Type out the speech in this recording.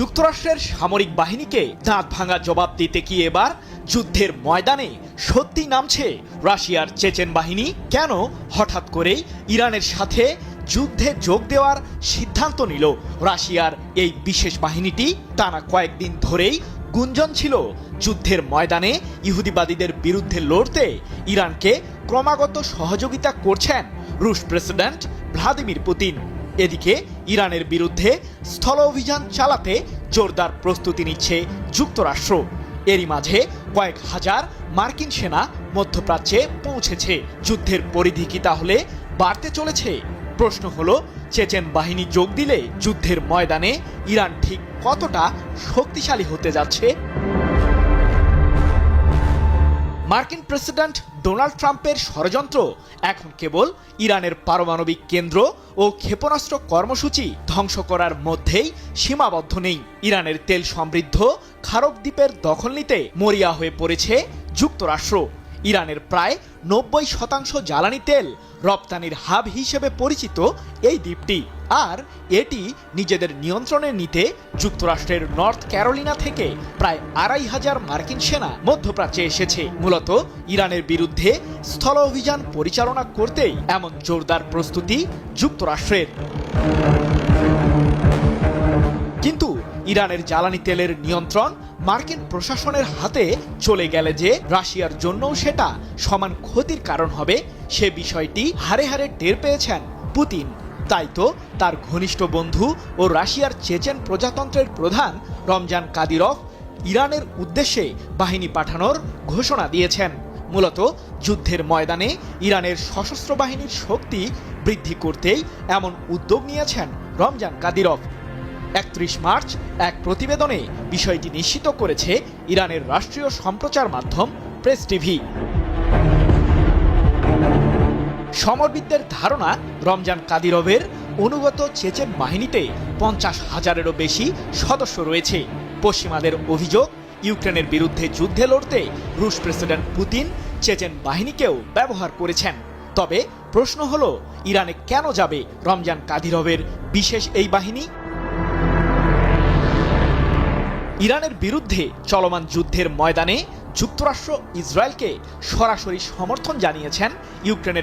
যুক্তরাষ্ট্রের সামরিক বাহিনীকে দাঁত ভাঙা জবাব দিতে কি এবার যুদ্ধের ময়দানে সত্যি নামছে রাশিয়ার চেচেন বাহিনী? কেন হঠাৎ করেই ইরানের সাথে যুদ্ধে যোগ দেওয়ার সিদ্ধান্ত নিল রাশিয়ার এই বিশেষ বাহিনীটি? টানা কয়েকদিন ধরেই গুঞ্জন ছিল যুদ্ধের ময়দানে ইহুদিবাদীদের বিরুদ্ধে লড়তে ইরানকে ক্রমাগত সহযোগিতা করছেন রুশ প্রেসিডেন্ট ভ্লাদিমির পুতিন। এদিকে ইরানের বিরুদ্ধে স্থল অভিযান চালাতে জোরদার প্রস্তুতি নিচ্ছে যুক্তরাষ্ট্র। এরই মাঝে কয়েক হাজার মার্কিন সেনা মধ্যপ্রাচ্যে পৌঁছেছে। যুদ্ধের পরিধি কি তাহলে বাড়তে চলেছে? প্রশ্ন হলো, চেচেন বাহিনী যোগ দিলে যুদ্ধের ময়দানে ইরান ঠিক কতটা শক্তিশালী হতে যাচ্ছে? মার্কিন প্রেসিডেন্ট ডোনাল্ড ট্রাম্পের ষড়যন্ত্র এখন কেবল ইরানের পারমাণবিক কেন্দ্র ও ক্ষেপণাস্ত্র কর্মসূচি ধ্বংস করার মধ্যেই সীমাবদ্ধ নেই। ইরানের তেল সমৃদ্ধ খারক দ্বীপের দখল নিতে মরিয়া হয়ে পড়েছে যুক্তরাষ্ট্র। ইরানের প্রায় 90% জ্বালানি তেল রপ্তানির হাব হিসেবে পরিচিত এই দ্বীপটি, আর এটি নিজেদের নিয়ন্ত্রণে নিতে যুক্তরাষ্ট্রের নর্থ ক্যারোলিনা থেকে প্রায় 2500 মার্কিন সেনা মধ্যপ্রাচ্যে এসেছে। মূলত ইরানের বিরুদ্ধে স্থল অভিযান পরিচালনা করতেই এমন জোরদার প্রস্তুতি যুক্তরাষ্ট্রের। কিন্তু ইরানের জ্বালানি তেলের নিয়ন্ত্রণ মার্কিন প্রশাসনের হাতে চলে গেলে যে রাশিয়ার জন্যও সেটা সমান ক্ষতির কারণ হবে, সে বিষয়টি হাড়ে হাড়ে টের পেয়েছেন পুতিন। তাই তো তার ঘনিষ্ঠ বন্ধু ও রাশিয়ার চেচেন প্রজাতন্ত্রের প্রধান রমজান কাদিরভ ইরানের উদ্দেশ্যে বাহিনী পাঠানোর ঘোষণা দিয়েছেন। মূলত যুদ্ধের ময়দানে ইরানের সশস্ত্র বাহিনীর শক্তি বৃদ্ধি করতেই এমন উদ্যোগ নিয়েছেন রমজান কাদিরভ। 31 মার্চ এক প্রতিবেদনে বিষয়টি নিশ্চিত করেছে ইরানের রাষ্ট্রীয় সম্প্রচার মাধ্যম প্রেস টিভি। সমরবিদদের ধারণা, রমজান কাদিরভের অনুগত চেচেন বাহিনীতে 50,000-এরও বেশি সদস্য রয়েছে। পশ্চিমাদের অভিযোগ, ইউক্রেনের বিরুদ্ধে যুদ্ধে লড়তে রুশ প্রেসিডেন্ট পুতিন চেচেন বাহিনীকেও ব্যবহার করেছেন। তবে প্রশ্ন হলো, ইরানে কেন যাবে রমজান কাদিরভের বিশেষ এই বাহিনী? ইরানের বিরুদ্ধে চলমান যুদ্ধের ময়দানে যুক্তরাষ্ট্র ইসরায়েলকে সরাসরি সমর্থন জানিয়েছেন ইউক্রেনের